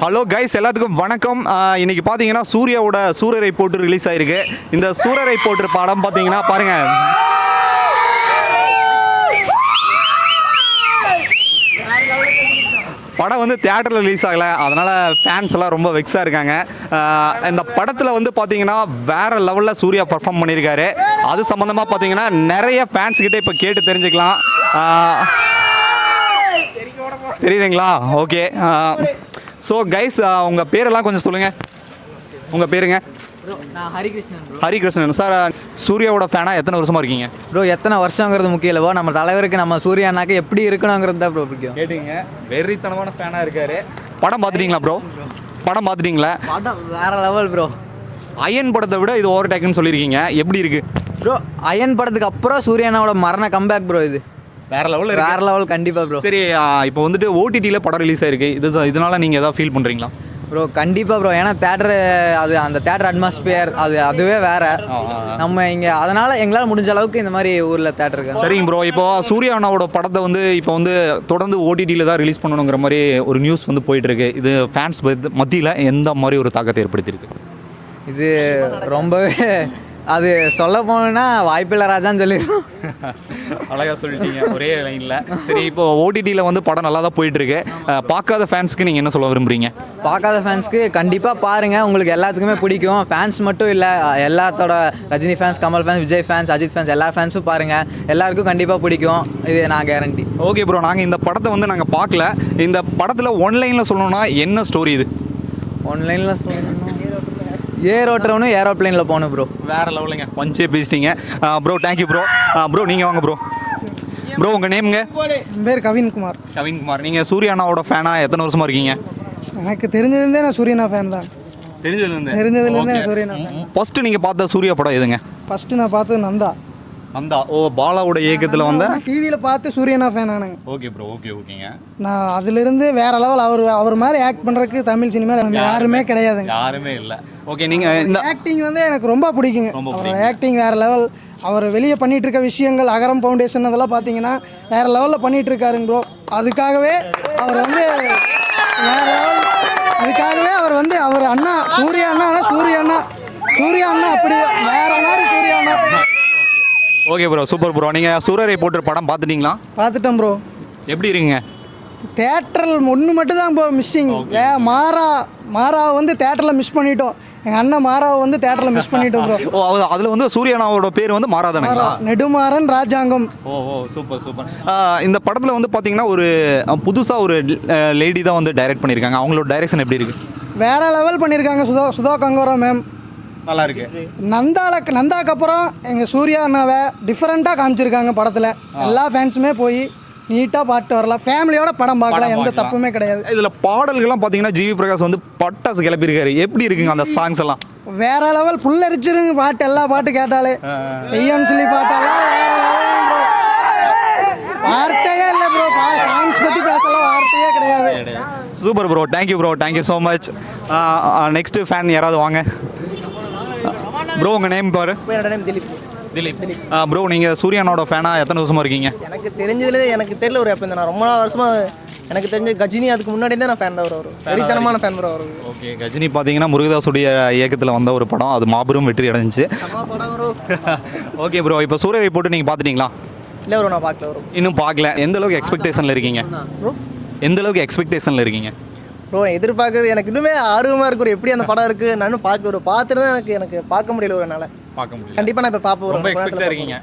Hello guys, எல்லாத்துக்கும் வணக்கம். இன்னைக்கு பார்த்தீங்கன்னா சூர்யாவோட சூரரை போட்டு ரிலீஸ் ஆயிருக்கு. இந்த சூரரை போட்டு படம் பார்த்தீங்கன்னா பாருங்க, படம் வந்து தியேட்டரில் ரிலீஸ் ஆகலை, அதனால் ஃபேன்ஸ் எல்லாம் ரொம்ப வெக்ஸாக இருக்காங்க. இந்த படத்தில் வந்து பார்த்தீங்கன்னா வேறு லெவலில் சூர்யா பர்ஃபார்ம் பண்ணியிருக்காரு. அது சம்மந்தமாக பார்த்தீங்கன்னா நிறைய ஃபேன்ஸ்கிட்ட இப்போ கேட்டு தெரிஞ்சுக்கலாம். தெரியுதுங்களா? ஓகே. ஸோ கைஸ், உங்கள் பேரெல்லாம் கொஞ்சம் சொல்லுங்கள். உங்கள் பேருங்க? நான் ஹரிகிருஷ்ணன் ப்ரோ. ஹரிகிருஷ்ணன் சார், சூர்யாவோட ஃபேனாக எத்தனை வருஷமாக இருக்கீங்க? ப்ரோ எத்தனை வருஷங்கிறது முக்கியம் இல்லைவோ, நம்ம தலைவருக்கு நம்ம சூர்யானாக்க எப்படி இருக்கணுங்கிறது தான் ப்ரோ முக்கியம். கேட்டீங்க, வெறித்தனமான ஃபேனாக இருக்காரு. படம் பார்த்துட்டீங்களா ப்ரோ? படம் பார்த்துட்டீங்களா? படம் வேறு லெவல் ப்ரோ. அயன் படத்தை விட இது ஓவர் டேக்குன்னு சொல்லியிருக்கீங்க, எப்படி இருக்குது ப்ரோ? அயன் படத்துக்கு அப்புறம் சூர்யானாவோட மரண கம்பேக் ப்ரோ. இது வேறு லெவலில் வேறு லெவல் கண்டிப்பாக ப்ரோ. சரி, இப்போ வந்துட்டு ஓடிடியில் படம் ரிலீஸ் ஆயிருக்கு, இதனால் நீங்கள் எதாவது ஃபீல் பண்ணுறீங்களா? ப்ரோ கண்டிப்பாக ப்ரோ. ஏன்னா தேட்டரு அது அந்த தேட்டர் அட்மாஸ்பியர் அதுவே வேறு. நம்ம இங்கே அதனால் எங்களால் முடிஞ்ச அளவுக்கு இந்த மாதிரி ஊரில் தேட்டர் இருக்கு. சரிங்க ப்ரோ, இப்போ சூர்யானாவோட படத்தை வந்து இப்போ வந்து தொடர்ந்து ஓடிடியில் தான் ரிலீஸ் பண்ணணுங்கிற மாதிரி ஒரு நியூஸ் வந்து போயிட்டுருக்கு. இது ஃபேன்ஸ் மத்தியில் எந்த மாதிரி ஒரு தாக்கத்தை ஏற்படுத்தியிருக்கு? இது ரொம்பவே அது சொல்ல போனோன்னா வாய்ப்பில்லை ராஜான்னு சொல்லிடுறோம். அழகாக சொல்லிட்டீங்க ஒரே லைனில். சரி, இப்போ ஓடிடியில் வந்து படம் நல்லா தான் போயிட்டுருக்கு. பார்க்காத ஃபேன்ஸ்க்கு நீங்கள் என்ன சொல்ல விரும்புகிறீங்க? பார்க்காத ஃபேன்ஸ்க்கு கண்டிப்பாக பாருங்கள், உங்களுக்கு எல்லாத்துக்குமே பிடிக்கும். ஃபேன்ஸ் மட்டும் இல்லை, எல்லாத்தோட Rajini fans, Kamal fans, Vijay fans, Ajith fans எல்லா ஃபேன்ஸும் பாருங்கள், எல்லாருக்கும் கண்டிப்பாக பிடிக்கும். இது நான் கேரண்டி. ஓகே ப்ரோ, நாங்கள் இந்த படத்தை வந்து நாங்கள் பார்க்கல. இந்த படத்தில் ஒன்லைனில் சொல்லணும்னா என்ன ஸ்டோரி இது? ஒன்லைனில் சொல்லணும்னா ஏர் ஓட்டுறவனும் ஏரோப்ளைனில் போகணும் ப்ரோ. வேறு லெவலுங்க, பஞ்சே பேசிட்டீங்க ப்ரோ. Thank you bro. ப்ரோ நீங்கள் வாங்க ப்ரோ. ப்ரோ உங்கள் நேமுங்க? என் பேர் கவின்குமார். கவின்குமார், நீங்கள் சூர்யானாவோட ஃபேனாக எத்தனை வருஷமாக இருக்கீங்க? எனக்கு தெரிஞ்சதுலேருந்தே நான் சூர்யானா ஃபேன் தான். தெரிஞ்சதுலேருந்தே சூர்யானா ஃபேன். ஃபஸ்ட்டு நீங்கள் பார்த்த சூர்யா படம் எதுங்க? ஃபஸ்ட்டு நான் பார்த்தது நந்தா. நந்தா? ஓ, பாலாவோட இயக்கத்தில் வந்த டிவியில் பார்த்து சூர்யானா ஃபேன் ஆனாங்க. ஓகே ப்ரோ, ஓகேங்க. நான் அதுலேருந்து வேறு லெவல் அவர் மாதிரி ஆக்ட் பண்ணுறதுக்கு தமிழ் சினிமா யாருமே கிடையாதுங்க, யாருமே இல்லை. ஓகே, நீங்கள் இந்த ஆக்டிங் வந்து எனக்கு ரொம்ப பிடிக்குங்க. அவர் ஆக்டிங் வேறு லெவல். அவர் வெளியே பண்ணிகிட்டு இருக்க விஷயங்கள், அகரம் ஃபவுண்டேஷன் அதெல்லாம் பார்த்தீங்கன்னா வேறு லெவலில் பண்ணிகிட்டு இருக்காருங்க ப்ரோ. அதுக்காகவே அவர் வந்து வேறு லெவல். அதுக்காகவே அவர் வந்து அவர் அண்ணா சூர்யா அண்ணா அப்படி வேறு மாதிரி சூர்யா அண்ணா. Okay bro, super bro. நீங்கள் சூரரை போட்டு படம் பார்த்துட்டீங்களா? பார்த்துட்டேன் ப்ரோ. எப்படி இருக்குங்க? தேட்டரில் ஒன்று மட்டும் தான் ப்ரோ மிஸ்ஸிங். மாறாவை வந்து தேட்டரில் மிஸ் பண்ணிட்டோம். எங்கள் அண்ணன் மாறாவை வந்து தேட்டரில் மிஸ் பண்ணிட்டோம் ப்ரோ. ஓ, அதில் வந்து சூர்யானாவோட பேர் வந்து மாறாதானுங்களா? நெடுமாறன் ராஜாங்கம். ஓ, சூப்பர். இந்த படத்தில் வந்து பார்த்தீங்கன்னா ஒரு புதுசாக ஒரு லேடி தான் வந்து டைரக்ட் பண்ணியிருக்காங்க. அவங்களோட டைரக்ஷன் எப்படி இருக்குது? வேறு லெவல் பண்ணியிருக்காங்க. சுதா கங்கோரா மேம் நல்லா இருக்கு. நந்தாக்கு அப்புறம் எங்கள் சூர்யா அண்ணாவை டிஃப்ரெண்ட்டாக காமிச்சிருக்காங்க படத்தில். எல்லா ஃபேன்ஸுமே போய் நீட்டாக பாட்டு வரலாம், ஃபேமிலியோட படம் பார்க்கலாம், எந்த தப்புமே கிடையாது. இதில் பாடல்கள்லாம் பார்த்தீங்கன்னா ஜிவி பிரகாஷ் வந்து பட்டாசு கிளப்பியிருக்காரு. எப்படி இருக்குங்க அந்த சாங்ஸ் எல்லாம்? வேற லெவல், புல்லரிச்சிருங்க பாட்டு. எல்லா பாட்டு கேட்டாலே ஐயம் சொல்லி பாட்டாலாம் வேற லெவல் ப்ரோ. வார்த்தையே இல்லை ப்ரோ, சாங்ஸ் பற்றி பேசலாம் வார்த்தையே கிடையாது. Super bro, thank you bro, thank you so much. Next fan யாராவது வாங்க ப்ரோ. உங்கள் நேம் பாரு? என்னோட நேம் திலீப். ப்ரோ, நீங்கள் சூர்யானோட ஃபேனாக எத்தனை வருஷமாக இருக்கீங்க? எனக்கு தெரிஞ்சதுலேயே எனக்கு தெரியல ஒரு எப்போ நான் ரொம்ப நாள் வருஷமாக எனக்கு தெரிஞ்ச கஜினி அதுக்கு முன்னாடி தான் நான் ஃபேன் தான் வரும். வெறித்தனமான ஃபேன் ப்ரோ வரும். ஓகே, கஜினி பார்த்தீங்கன்னா முருகதாஸுடைய இயக்கத்தில் வந்த ஒரு படம், அது மாபெரும் வெற்றி அடைஞ்சிச்சு. ஓகே ப்ரோ, இப்போ சூரரை போட்டு நீங்கள் பார்த்துட்டீங்களா? இல்லை ப்ரோ, நான் பார்க்கல வரும். இன்னும் பார்க்கல. எந்த அளவுக்கு எக்ஸ்பெக்டேஷனில் இருக்கீங்க ப்ரோ? எந்த அளவுக்கு எக்ஸ்பெக்டேஷனில் இருக்கீங்க ப்ரோ? எதிர்பார்க்குறது எனக்கு இன்னுமே ஆர்வமாக இருக்கு. எப்படி அந்த படம் இருக்குது நானும் பார்த்துட்டு தான் எனக்கு பார்க்க முடியல. ஒரு நாள் பார்க்க முடியும். கண்டிப்பாக நான் இப்போ பார்ப்போம். ரொம்ப எக்ஸ்பெக்டாக இருக்கீங்க?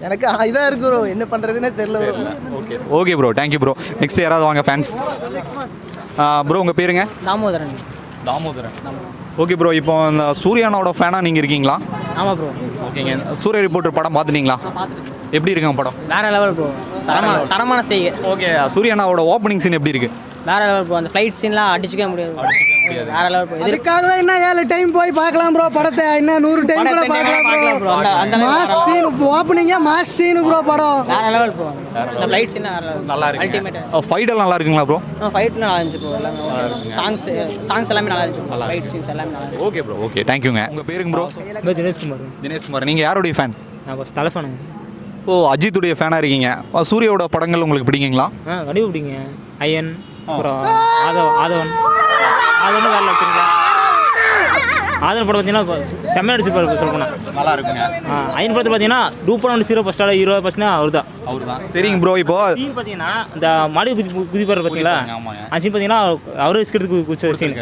எனக்கு இதாக இருக்கு ப்ரோ, என்ன பண்ணுறதுன்னே தெரியல bro. Okay bro, thank you bro. Next யாராவது வாங்க ஃபேன்ஸ். ப்ரோ உங்கள் பேருங்க? தாமோதரன். ஓகே ப்ரோ, இப்போ இந்த சூர்யானோட ஃபேனாக நீங்கள் இருக்கீங்களா? ஆமாம் ப்ரோ. ஓகேங்க, சூரிய ரிப்போர்ட்டர் படம் பார்த்துட்டீங்களா? எப்படி இருக்குங்க படம்? வேற லெவல் ப்ரோ, தரமான செய்ய. ஓகே, சூர்யானாவோட ஓப்பனிங் சீன் எப்படி இருக்குது? வேற லெவல் ப்ரோ. அந்த ஃப்ளைட் சீன்லாம் அடிச்சுக்கவே முடியாது. வேற லெவல் ப்ரோ. இதுக்காகவே இன்னும் 7 டைம் போய் பார்க்கலாம் ப்ரோ படத்தை. இன்னும் 100 டைம் கூட பார்க்கலாம் ப்ரோ. மாஸ் சீன் ஓப்பனிங்கே மாஸ் சீன் ப்ரோ. படம் வேற லெவல் ப்ரோ. அந்த ஃப்ளைட் சீன் நல்லா இருக்கு. அல்டிமேட். ஃபைட் எல்லாம் நல்லா இருக்குங்களா ப்ரோ? ஃபைட்லாம் நல்லா இருந்துச்சு ப்ரோ. எல்லாமே சாங்ஸ் எல்லாமே நல்லா இருந்துச்சு. ஃபைட் சீன்ஸ் எல்லாமே நல்லா இருந்துச்சு. ஓகே ப்ரோ, ஓகே, தேங்க்யூங்க. உங்கள் பேருங்க ப்ரோ? தினேஷ்குமார். நீங்கள் யாருடைய ஃபேன்? நான் தலைஃபேனுங்க. ஓ, அஜித்துடைய ஃபேனாக இருக்கீங்க. சூர்யாவோட படங்கள் உங்களுக்கு பிடிக்குங்களா? கண்டிப்பாக பிடிங்க. அயன், அப்புறம் ஆதவன். அது ஒன்றும் வேலை இருக்குங்களா. ஆதரவு படம் பார்த்தீங்கன்னா செம்மையாக அடிச்சு சொல்ல போனால் நல்லா இருக்குங்க. ஐந்து படத்தில் பார்த்தீங்கன்னா டூப்பர் ஒன்று 0 ஃபஸ்ட்டாக ஹீரோ ஃபஸ்ட்னா அவர் தான். சரிங்க ப்ரோ. இப்போ சீன் பார்த்தீங்கன்னா இந்த மாடி குதிப்பார் பார்த்தீங்களா, அந்த சீன் பார்த்தீங்கன்னா அவரு ரிஸ்க் எடுத்து குதிச்ச சீன்.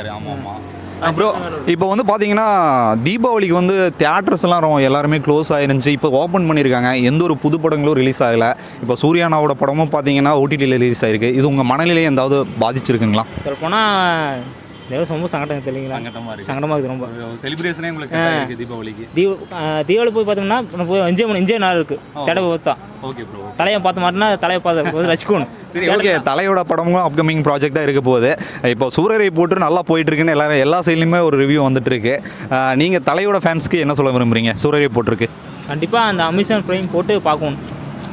ப்ரோ இப்போ வந்து பார்த்தீங்கன்னா தீபாவளிக்கு வந்து தியேட்டர்ஸ் எல்லாம் எல்லாருமே க்ளோஸ் ஆயிருந்துச்சு. இப்போ ஓப்பன் பண்ணியிருக்காங்க. எந்த ஒரு புது படங்களும் ரிலீஸ் ஆகலை. இப்போ சூர்யானாவோட படமும் பார்த்தீங்கன்னா ஓடிடியில் ரிலீஸ் ஆயிருக்கு. இது உங்கள் மனநிலையை எந்தாவது பாதிச்சிருக்குங்களா? சொல்ல போனால் ரொம்ப சங்கடம் தெரியலீங்களா. சங்கடமாக இருக்குது ரொம்ப. செலிப்ரேஷனே உங்களுக்கு தீபாவளிக்கு தீபாவளி போய் பார்த்தோம்னா நம்ம போய் என்ஜாய் நாள் இருக்குது. தடவை பார்த்தா ஓகே ப்ரோ. தலையை பார்த்த மாதிரினா தலையை பார்த்து ரசிக்கணும். சரி ஓகே. தலையோட படமும் அப்கமிங் ப்ராஜெக்டாக இருக்க போகுது. இப்போ சூரரை போட்டு நல்லா போயிட்டு இருக்குன்னு எல்லா சைட்லையுமே ஒரு ரிவ்யூ வந்துட்டு இருக்கு. நீங்கள் தலையோட ஃபேன்ஸ்க்கு என்ன சொல்ல விரும்புறீங்க? சூரரை போட்டிருக்கு கண்டிப்பாக அந்த அமேசான் ப்ரைம் போட்டு பார்க்கணும்,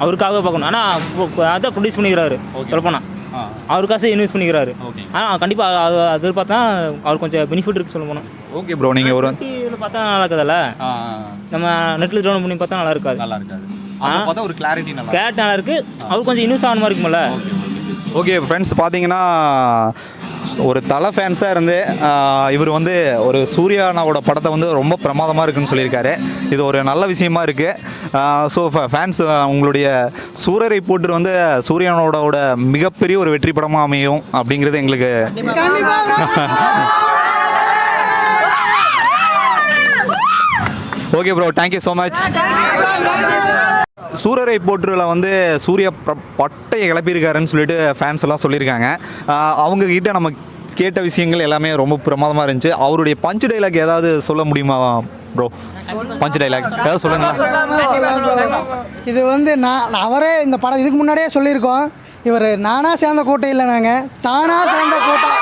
அவருக்காகவே பார்க்கணும். ஆனால் அதான் ப்ரொடியூஸ் பண்ணிக்கிறாரு. சொல்லப்போனால் அவருக்காக இன்வெஸ்ட் பண்ணிக்கிறாரு. ஆனால் கண்டிப்பாக அது பார்த்தா அவருக்கு கொஞ்சம் பெனிஃபிட் இருக்குது சொல்ல போனால். Okay bro. நீங்கள் ஒரு டிவியில் பார்த்தா நல்லா இருக்குதுல்ல, நம்ம நெட்டில் டவுன் பண்ணி பார்த்தா நல்லா இருக்காது. பார்த்தா ஒரு கிளாரிட்டி நல்லா இருக்குது. அவருக்கு கொஞ்சம் இன்வெஸ்ட் ஆன மாதிரி இருக்கும்ல. ஓகே ஃப்ரெண்ட்ஸ், பார்த்தீங்கன்னா ஒரு தலை ஃபேன்ஸாக இருந்து இவர் வந்து ஒரு சூர்யானாவோட படத்தை வந்து ரொம்ப பிரமாதமாக இருக்குன்னு சொல்லியிருக்காரு. இது ஒரு நல்ல விஷயமா இருக்குது. ஸோ ஃபேன்ஸ் உங்களுடைய சூரரை போட்டு வந்து சூர்யானோட மிகப்பெரிய ஒரு வெற்றி படமாக அமையும் அப்படிங்கிறது எங்களுக்கு okay bro. Thank you so much. சூரரை போற்றுல வந்து சூர்யா பட்டையை கிளப்பியிருக்காருன்னு சொல்லிட்டு ஃபேன்ஸ் எல்லாம் சொல்லியிருக்காங்க. அவங்கக்கிட்ட நம்ம கேட்ட விஷயங்கள் எல்லாமே ரொம்ப பிரமாதமாக இருந்துச்சு. அவருடைய பஞ்ச் டைலாக் ஏதாவது சொல்ல முடியுமா ப்ரோ? பஞ்ச் டைலாக் ஏதாவது சொல்லுங்களா. இது வந்து அவரே இந்த படம் இதுக்கு முன்னாடியே சொல்லியிருக்கோம். இவர் நானாக சேர்ந்த கூட்டம் இல்லை, நாங்கள் தானாக சேர்ந்த கூட்டம்.